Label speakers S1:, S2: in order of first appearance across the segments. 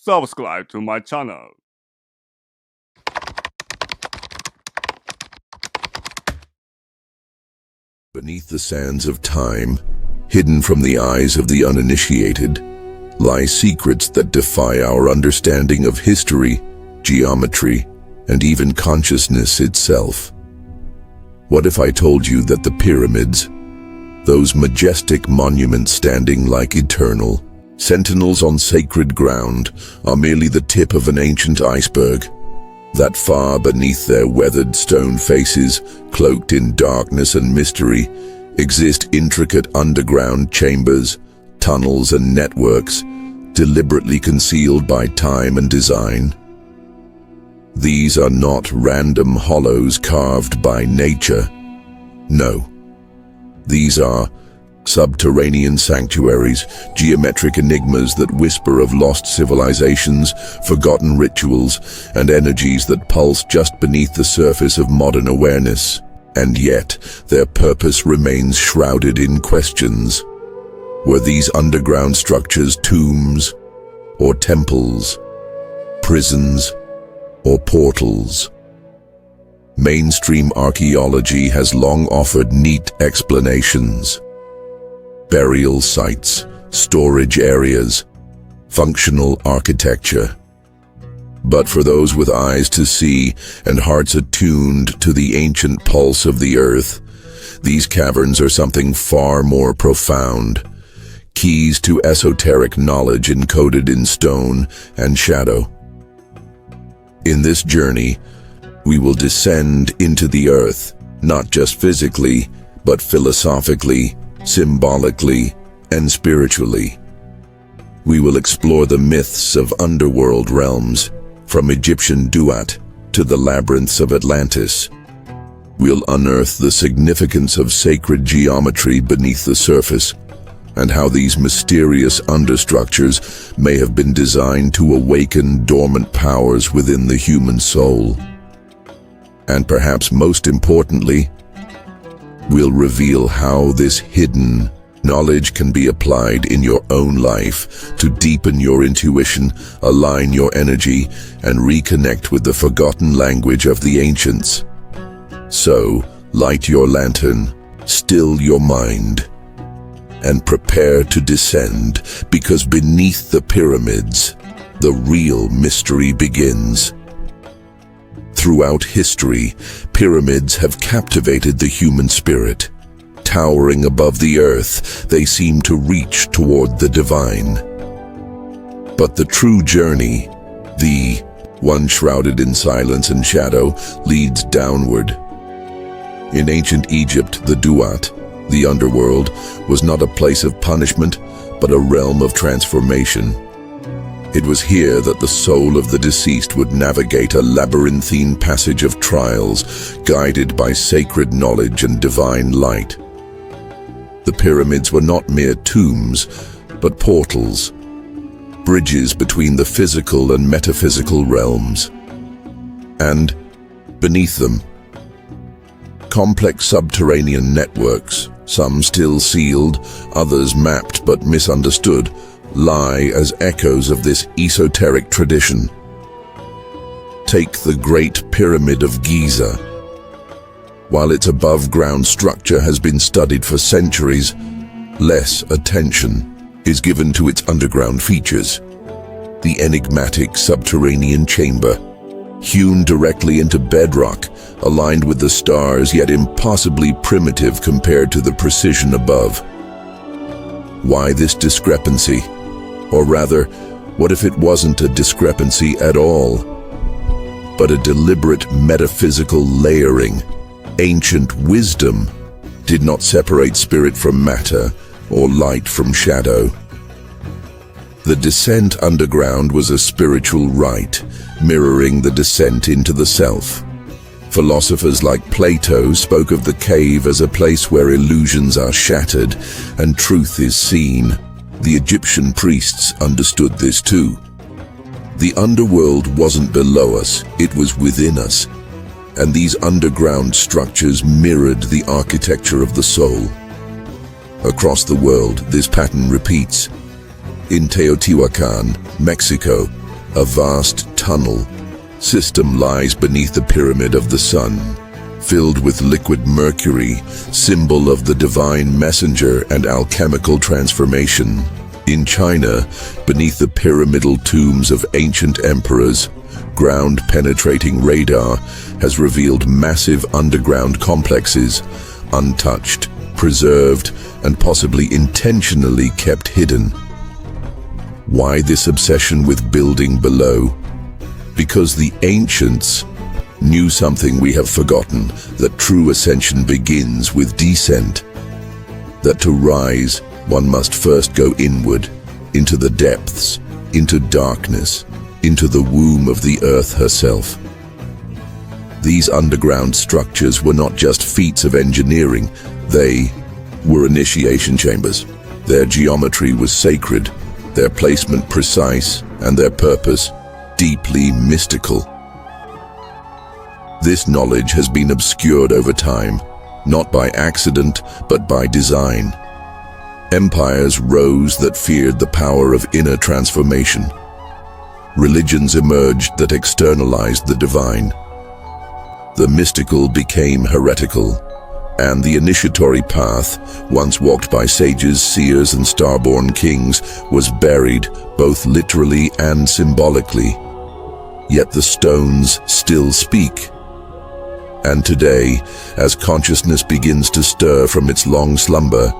S1: subscribe to my channel.
S2: Beneath the sands of time, hidden from the eyes of the uninitiated, lie secrets that defy our understanding of history, geometry, and even consciousness itself. What if I told you that the pyramids, those majestic monuments standing like eternal sentinels on sacred ground, are merely the tip of an ancient iceberg, that far beneath their weathered stone faces, cloaked in darkness and mystery, exist intricate underground chambers, tunnels and networks, deliberately concealed by time and design? These are not random hollows carved by nature. No. These are subterranean sanctuaries, geometric enigmas that whisper of lost civilizations, forgotten rituals, and energies that pulse just beneath the surface of modern awareness. And yet, their purpose remains shrouded in questions. Were these underground structures tombs, or temples, prisons, or portals? Mainstream archaeology has long offered neat explanations. Burial sites, storage areas, functional architecture. But for those with eyes to see and hearts attuned to the ancient pulse of the earth, these caverns are something far more profound. Keys to esoteric knowledge encoded in stone and shadow. In this journey, we will descend into the earth, not just physically, but philosophically, symbolically, and spiritually. We will explore the myths of underworld realms, from Egyptian Duat to the labyrinths of Atlantis. We'll unearth the significance of sacred geometry beneath the surface, and how these mysterious understructures may have been designed to awaken dormant powers within the human soul. And perhaps most importantly, we'll reveal how this hidden knowledge can be applied in your own life to deepen your intuition, align your energy, and reconnect with the forgotten language of the ancients. So, light your lantern, still your mind, and prepare to descend, because beneath the pyramids, the real mystery begins. Throughout history, pyramids have captivated the human spirit. Towering above the earth, they seem to reach toward the divine. But the true journey, the one shrouded in silence and shadow, leads downward. In ancient Egypt, the Duat, the underworld, was not a place of punishment, but a realm of transformation. It was here that the soul of the deceased would navigate a labyrinthine passage of trials, guided by sacred knowledge and divine light. The pyramids were not mere tombs, but portals, bridges between the physical and metaphysical realms. And beneath them, complex subterranean networks, some still sealed, others mapped but misunderstood, lie as echoes of this esoteric tradition. Take the Great Pyramid of Giza. While its above-ground structure has been studied for centuries, less attention is given to its underground features. The enigmatic subterranean chamber, hewn directly into bedrock, aligned with the stars, yet impossibly primitive compared to the precision above. Why this discrepancy? Or rather, what if it wasn't a discrepancy at all, but a deliberate metaphysical layering? Ancient wisdom did not separate spirit from matter or light from shadow. The descent underground was a spiritual rite, mirroring the descent into the self. Philosophers like Plato spoke of the cave as a place where illusions are shattered and truth is seen. The Egyptian priests understood this too. The underworld wasn't below us, it was within us. And these underground structures mirrored the architecture of the soul. Across the world, this pattern repeats. In Teotihuacan, Mexico, A vast tunnel system lies beneath the Pyramid of the Sun, filled with liquid mercury, symbol of the divine messenger and alchemical transformation. In China, beneath the pyramidal tombs of ancient emperors, ground-penetrating radar has revealed massive underground complexes, untouched, preserved, and possibly intentionally kept hidden. Why this obsession with building below? Because the ancients knew something we have forgotten, that true ascension begins with descent. That to rise, one must first go inward, into the depths, into darkness, into the womb of the earth herself. These underground structures were not just feats of engineering, they were initiation chambers. Their geometry was sacred, their placement precise, and their purpose deeply mystical. This knowledge has been obscured over time, not by accident, but by design. Empires rose that feared the power of inner transformation. Religions emerged that externalized the divine. The mystical became heretical, and the initiatory path, once walked by sages, seers, and star-born kings, was buried both literally and symbolically. Yet the stones still speak. And today, as consciousness begins to stir from its long slumber,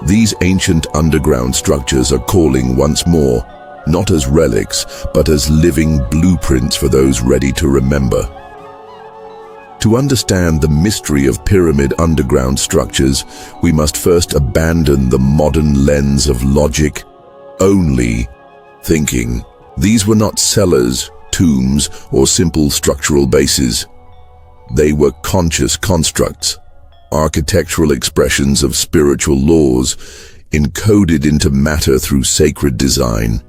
S2: these ancient underground structures are calling once more, not as relics, but as living blueprints for those ready to remember. To understand the mystery of pyramid underground structures, we must first abandon the modern lens of logic only thinking. These were not cellars, tombs, or simple structural bases. They were conscious constructs, architectural expressions of spiritual laws, encoded into matter through sacred design.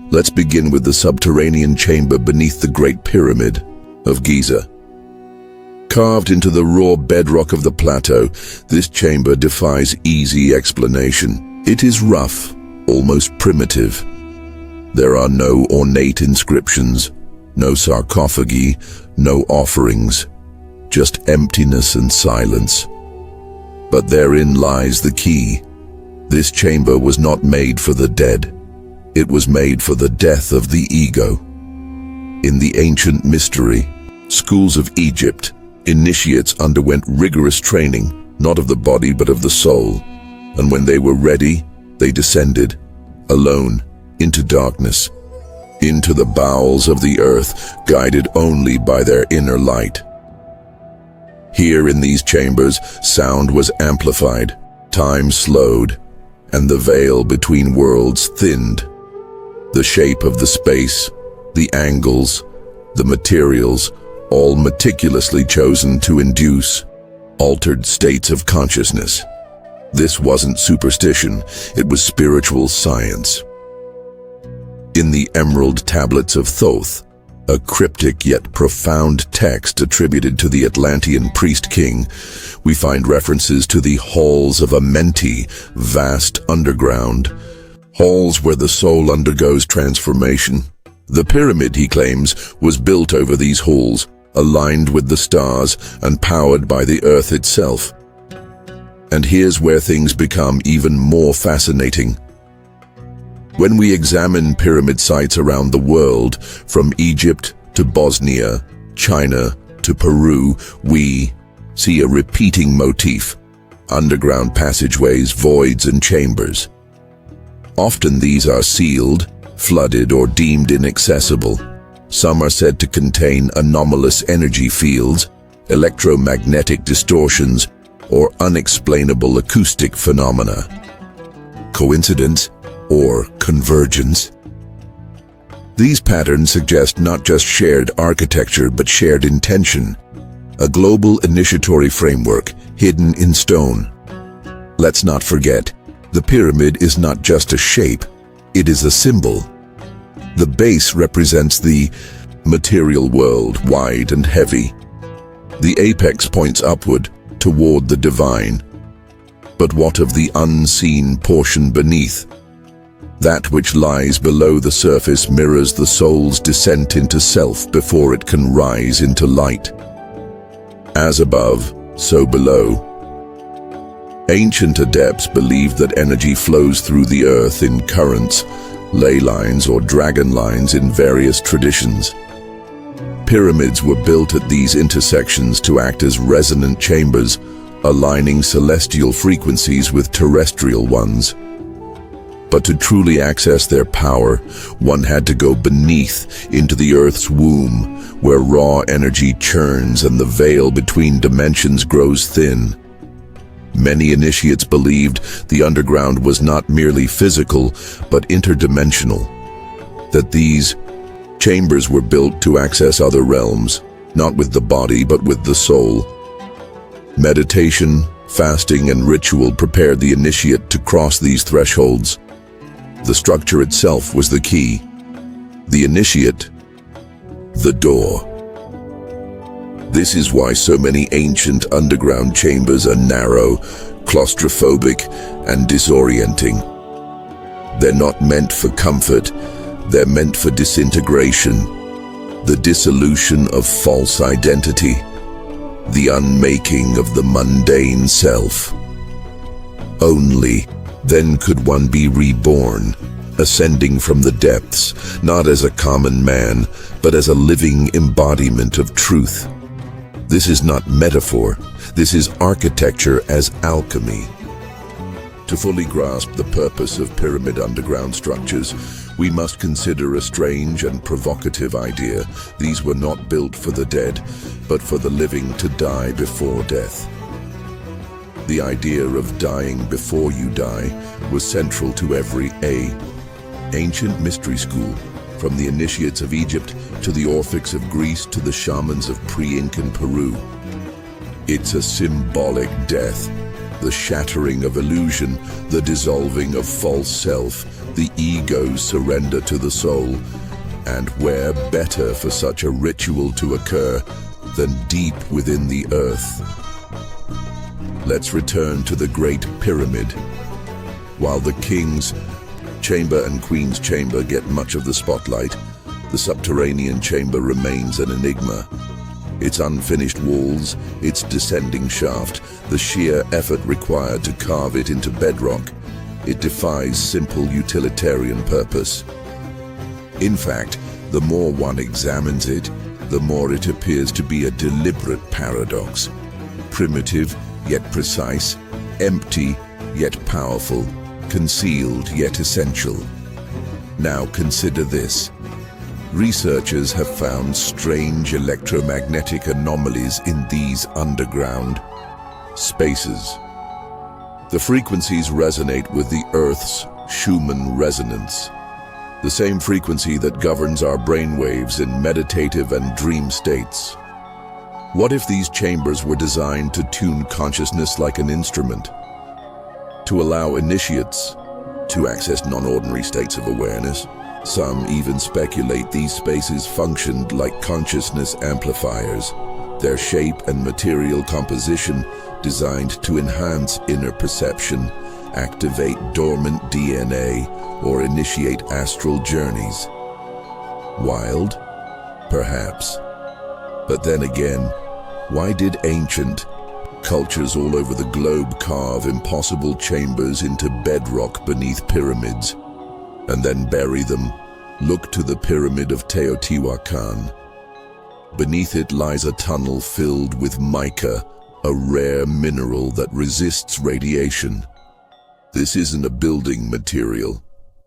S2: Let's begin with the subterranean chamber beneath the Great Pyramid of Giza. Carved into the raw bedrock of the plateau, this chamber defies easy explanation. It is rough, almost primitive. There are no ornate inscriptions, no sarcophagi, no offerings, just emptiness and silence. But therein lies the key. This chamber was not made for the dead. It was made for the death of the ego. In the ancient mystery, schools of Egypt, initiates underwent rigorous training, not of the body but of the soul. And when they were ready, they descended, alone, into darkness, into the bowels of the earth, guided only by their inner light. Here in these chambers, sound was amplified, time slowed, and the veil between worlds thinned. The shape of the space, the angles, the materials, all meticulously chosen to induce altered states of consciousness. This wasn't superstition, it was spiritual science. In the Emerald Tablets of Thoth, a cryptic yet profound text attributed to the Atlantean priest-king, we find references to the halls of Amenti, vast underground, halls where the soul undergoes transformation. The pyramid, he claims, was built over these halls, aligned with the stars and powered by the earth itself. And here's where things become even more fascinating. When we examine pyramid sites around the world, from Egypt to Bosnia, China to Peru, we see a repeating motif: underground passageways, voids, and chambers. Often these are sealed, flooded, or deemed inaccessible. Some are said to contain anomalous energy fields, electromagnetic distortions, or unexplainable acoustic phenomena. Coincidence or convergence? These patterns suggest not just shared architecture but shared intention, a global initiatory framework hidden in stone. Let's not forget, the pyramid is not just a shape, it is a symbol. The base represents the material world, wide and heavy. The apex points upward, toward the divine. But what of the unseen portion beneath? That which lies below the surface mirrors the soul's descent into self before it can rise into light. As above, so below. Ancient adepts believed that energy flows through the earth in currents, ley lines or dragon lines in various traditions. Pyramids were built at these intersections to act as resonant chambers, aligning celestial frequencies with terrestrial ones. But to truly access their power, one had to go beneath, into the earth's womb, where raw energy churns and the veil between dimensions grows thin. Many initiates believed the underground was not merely physical, but interdimensional. That these chambers were built to access other realms, not with the body but with the soul. Meditation, fasting, and ritual prepared the initiate to cross these thresholds. The structure itself was the key. The initiate, the door. This is why so many ancient underground chambers are narrow, claustrophobic, and disorienting. They're not meant for comfort, they're meant for disintegration, the dissolution of false identity, the unmaking of the mundane self. Only then could one be reborn, ascending from the depths, not as a common man, but as a living embodiment of truth. This is not metaphor, this is architecture as alchemy. To fully grasp the purpose of pyramid underground structures, we must consider a strange and provocative idea. These were not built for the dead, but for the living to die before death. The idea of dying before you die was central to every ancient mystery school, from the initiates of Egypt to the Orphics of Greece to the shamans of pre-Incan Peru. It's a symbolic death, the shattering of illusion, the dissolving of false self, the ego's surrender to the soul. And where better for such a ritual to occur than deep within the earth? Let's return to the Great Pyramid. While the King's Chamber and Queen's Chamber get much of the spotlight, the subterranean chamber remains an enigma. Its unfinished walls, its descending shaft, the sheer effort required to carve it into bedrock, it defies simple utilitarian purpose. In fact, the more one examines it, the more it appears to be a deliberate paradox. Primitive, yet precise, empty, yet powerful, concealed, yet essential. Now consider this. Researchers have found strange electromagnetic anomalies in these underground spaces. The frequencies resonate with the Earth's Schumann resonance, the same frequency that governs our brainwaves in meditative and dream states. What if these chambers were designed to tune consciousness like an instrument, to allow initiates to access non-ordinary states of awareness? Some even speculate these spaces functioned like consciousness amplifiers, their shape and material composition designed to enhance inner perception, activate dormant DNA, or initiate astral journeys. Wild? Perhaps. But then again, why did ancient cultures all over the globe carve impossible chambers into bedrock beneath pyramids, and then bury them? Look to the Pyramid of Teotihuacan. Beneath it lies a tunnel filled with mica, a rare mineral that resists radiation. This isn't a building material,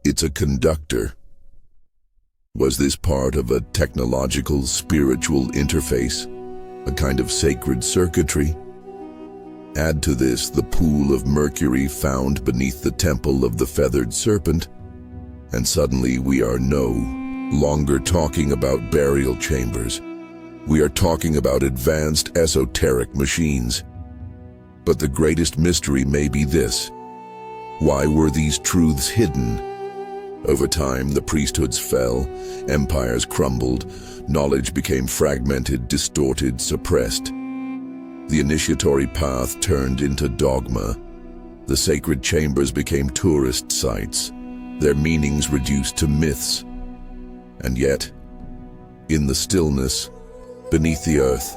S2: it's a conductor. Was this part of a technological, spiritual interface? A kind of sacred circuitry? Add to this the pool of mercury found beneath the temple of the feathered serpent, and suddenly we are no longer talking about burial chambers. We are talking about advanced esoteric machines. But the greatest mystery may be this: why were these truths hidden? Over time, the priesthoods fell, empires crumbled, knowledge became fragmented, distorted, suppressed. The initiatory path turned into dogma. The sacred chambers became tourist sites, their meanings reduced to myths. And yet, in the stillness, beneath the earth,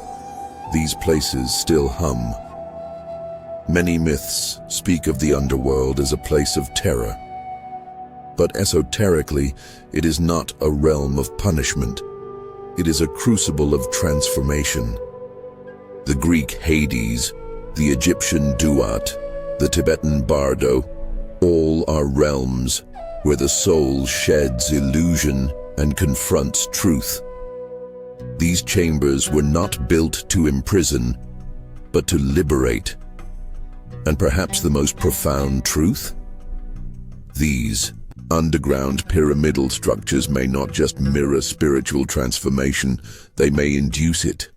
S2: these places still hum. Many myths speak of the underworld as a place of terror. But esoterically, it is not a realm of punishment. It is a crucible of transformation. The Greek Hades, the Egyptian Duat, the Tibetan Bardo, all are realms where the soul sheds illusion and confronts truth. These chambers were not built to imprison, but to liberate. And perhaps the most profound truth? These underground pyramidal structures may not just mirror spiritual transformation, they may induce it.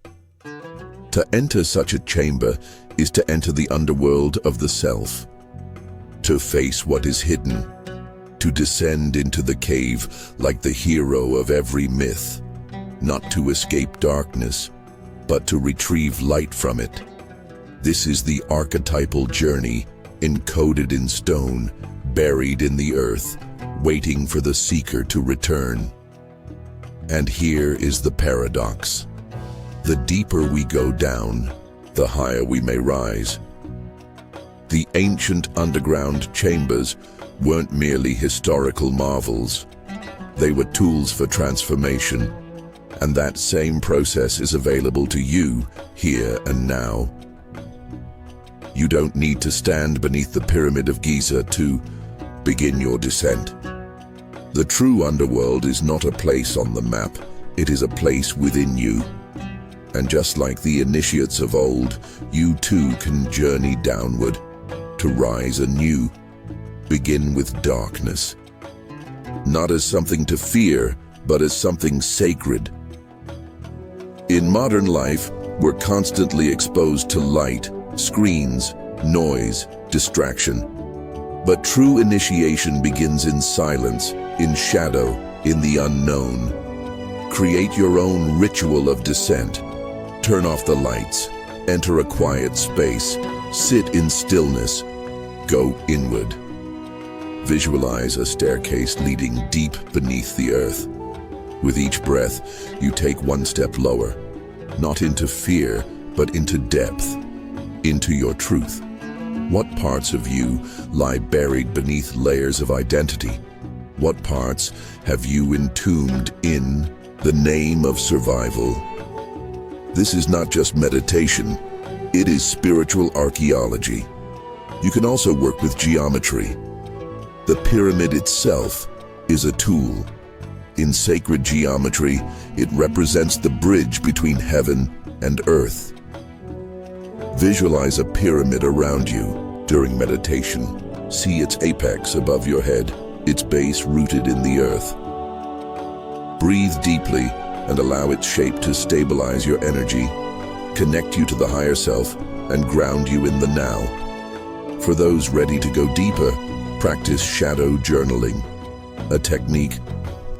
S2: To enter such a chamber is to enter the underworld of the self, to face what is hidden, to descend into the cave like the hero of every myth, not to escape darkness, but to retrieve light from it. This is the archetypal journey, encoded in stone, buried in the earth, waiting for the seeker to return. And here is the paradox. The deeper we go down, the higher we may rise. The ancient underground chambers weren't merely historical marvels. They were tools for transformation, and that same process is available to you here and now. You don't need to stand beneath the Pyramid of Giza to begin your descent. The true underworld is not a place on the map, it is a place within you. And just like the initiates of old, you too can journey downward, to rise anew. Begin with darkness. Not as something to fear, but as something sacred. In modern life, we're constantly exposed to light, screens, noise, distraction. But true initiation begins in silence, in shadow, in the unknown. Create your own ritual of descent. Turn off the lights, enter a quiet space, sit in stillness, go inward. Visualize a staircase leading deep beneath the earth. With each breath, you take one step lower, not into fear, but into depth, into your truth. What parts of you lie buried beneath layers of identity? What parts have you entombed in the name of survival? This is not just meditation, it is spiritual archaeology. You can also work with geometry. The pyramid itself is a tool. In sacred geometry, it represents the bridge between heaven and earth. Visualize a pyramid around you during meditation. See its apex above your head, its base rooted in the earth. Breathe deeply and allow its shape to stabilize your energy, connect you to the higher self, and ground you in the now. For those ready to go deeper, practice shadow journaling, a technique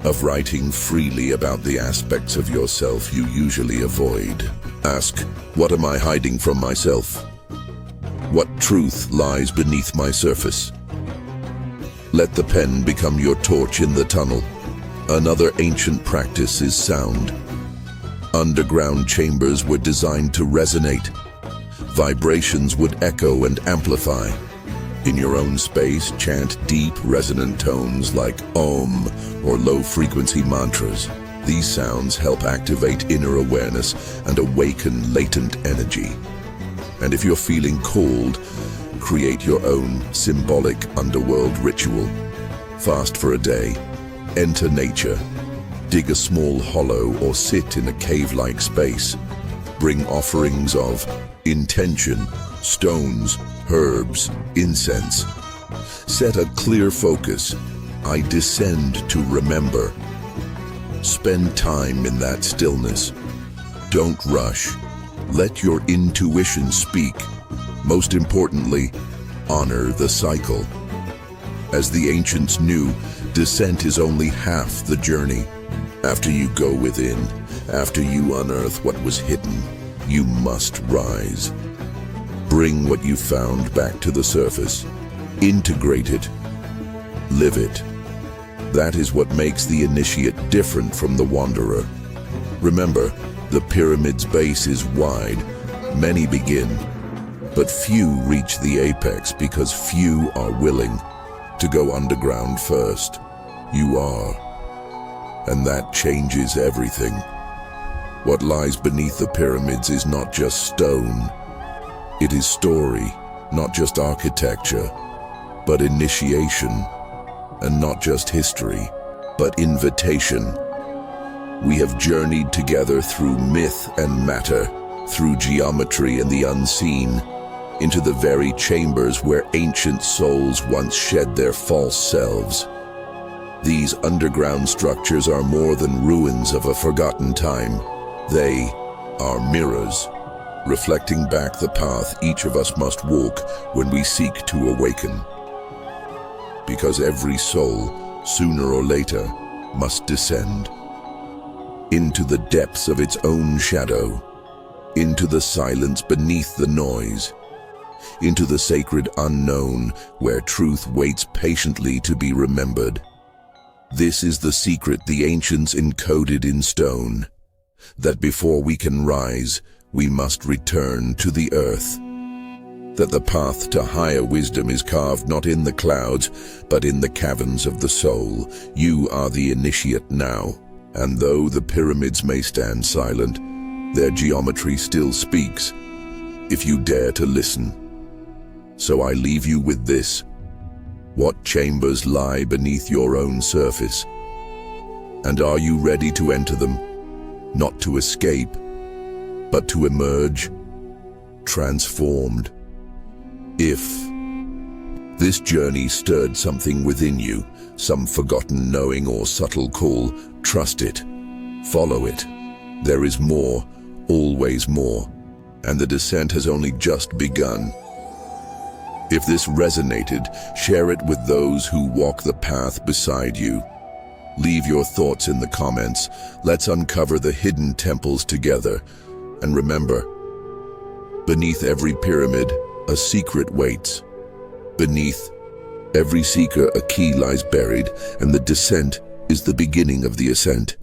S2: of writing freely about the aspects of yourself you usually avoid. Ask, what am I hiding from myself? What truth lies beneath my surface? Let the pen become your torch in the tunnel. Another ancient practice is sound. Underground chambers were designed to resonate. Vibrations would echo and amplify. In your own space, chant deep, resonant tones like Om or low-frequency mantras. These sounds help activate inner awareness and awaken latent energy. And if you're feeling cold, create your own symbolic underworld ritual. Fast for a day. Enter nature. Dig a small hollow or sit in a cave-like space. Bring offerings of intention, stones, herbs, incense. Set a clear focus. I descend to remember. Spend time in that stillness. Don't rush. Let your intuition speak. Most importantly, honor the cycle. As the ancients knew, descent is only half the journey. After you go within, after you unearth what was hidden, you must rise. Bring what you found back to the surface. Integrate it. Live it. That is what makes the initiate different from the wanderer. Remember, the pyramid's base is wide. Many begin, but few reach the apex because few are willing to go underground first. You are, and that changes everything. What lies beneath the pyramids is not just stone. It is story, not just architecture, but initiation, and not just history, but invitation. We have journeyed together through myth and matter, through geometry and the unseen, into the very chambers where ancient souls once shed their false selves. These underground structures are more than ruins of a forgotten time. They are mirrors, reflecting back the path each of us must walk when we seek to awaken. Because every soul, sooner or later, must descend into the depths of its own shadow, into the silence beneath the noise, into the sacred unknown where truth waits patiently to be remembered. This is the secret the ancients encoded in stone, that before we can rise, we must return to the earth. That the path to higher wisdom is carved not in the clouds, but in the caverns of the soul. You are the initiate now, and though the pyramids may stand silent, their geometry still speaks, if you dare to listen. So I leave you with this. What chambers lie beneath your own surface? And are you ready to enter them? Not to escape, but to emerge, transformed. If this journey stirred something within you, some forgotten knowing or subtle call, trust it, follow it. There is more, always more, and the descent has only just begun. If this resonated, share it with those who walk the path beside you. Leave your thoughts in the comments. Let's uncover the hidden temples together. And remember, beneath every pyramid, a secret waits. Beneath every seeker, a key lies buried, and the descent is the beginning of the ascent.